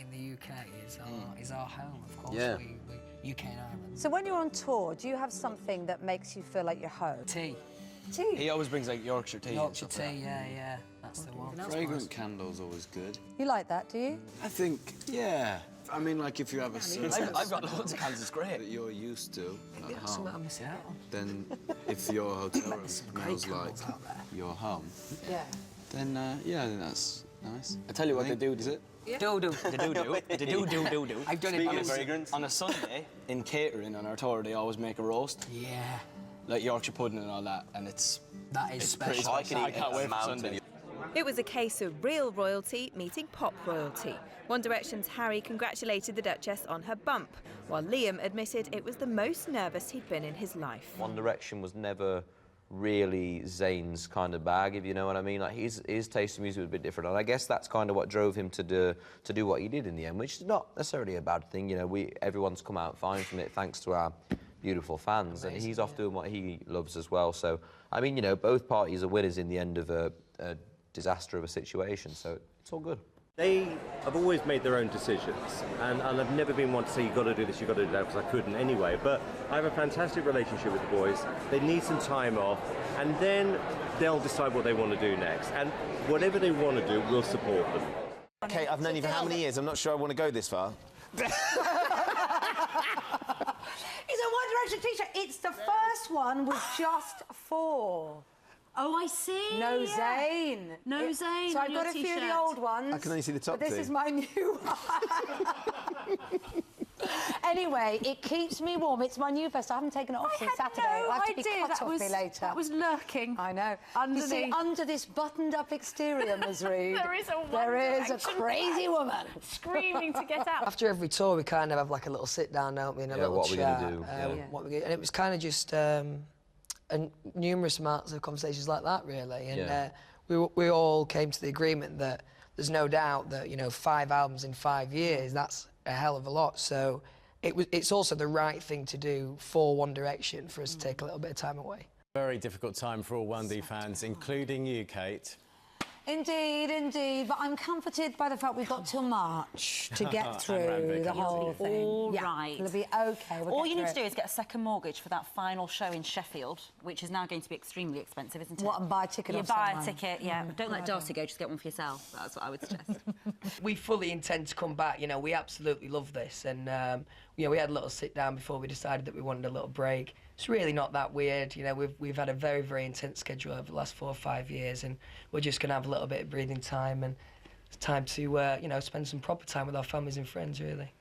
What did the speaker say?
in the UK is our home, of course. Yeah. We UK and Ireland. So when you're on tour, do you have something that makes you feel like you're home? Tea. Tea? He always brings, like, Yorkshire tea. Yorkshire tea, yeah. That's the one. Fragrant candle's always good. You like that, do you? I think, yeah. I mean, like, if you have a service I've got loads of cans, it's great. that you're used to at That's something home, I'm missing out on. then if your hotel room great smells like candles out there. your home, Yeah. then, yeah, I think that's nice. I tell you what they do. Is it? Do. They do. I've done it Speaking of once. fragrance. On a Sunday, in catering on our tour, they always make a roast. Yeah. Like Yorkshire pudding and all that, and That is special. I can't wait for Sunday. It was a case of real royalty meeting pop royalty. One Direction's Harry congratulated the Duchess on her bump, while Liam admitted it was the most nervous he'd been in his life. One Direction was never really Zayn's kind of bag, if you know what I mean. Like his taste in music was a bit different, and I guess that's kind of what drove him to do what he did in the end, which is not necessarily a bad thing. You know, everyone's come out fine from it thanks to our beautiful fans. Amazing, and he's off doing what he loves as well. So, I mean, you know, both parties are winners in the end of a disaster of a situation, so it's all good. They have always made their own decisions, and I've never been one to say, you've got to do this, you've got to do that, because I couldn't anyway. But I have a fantastic relationship with the boys. They need some time off, and then they'll decide what they want to do next. And whatever they want to do, we'll support them. Kate, I've known you for how many years? I'm not sure I want to go this far. It's a One Direction t-shirt. It's the first one with just 4. Oh, I see. No Zayn. No Zayn. So I've got a few of the old ones. I can only see the top but this two. is my new one. Anyway, it keeps me warm. It's my new vest. I haven't taken it off since Saturday. No I have to be idea. cut off me later. That was lurking. I know. Underneath. You see, under this buttoned-up exterior, Ms. Reid, There is a One there is a Direction crazy woman. screaming to get out. After every tour, we kind of have like a little sit-down, don't we, and a little what we're chat. gonna do, What we're gonna, and it was kind of just and numerous amounts of conversations like that, really. And we all came to the agreement that there's no doubt that, you know, 5 albums in 5 years, that's a hell of a lot. So it's also the right thing to do for One Direction, for us to take a little bit of time away. Very difficult time for all 1D fans, including you, Kate. Indeed, indeed. But I'm comforted by the fact we've got till March to get through the whole thing. All right. It'll be OK. All you need to do is get a second mortgage for that final show in Sheffield, which is now going to be extremely expensive, isn't it? What, and buy a ticket off buy someone? a ticket, yeah. Don't let Darcy go, just get one for yourself. That's what I would suggest. We fully intend to come back. You know, we absolutely love this, and you know, we had a little sit down before we decided that we wanted a little break. It's really not that weird. You know, we've had a very, very intense schedule over the last 4 or 5 years, and we're just going to have a little bit of breathing time, and it's time to you know, spend some proper time with our families and friends, really.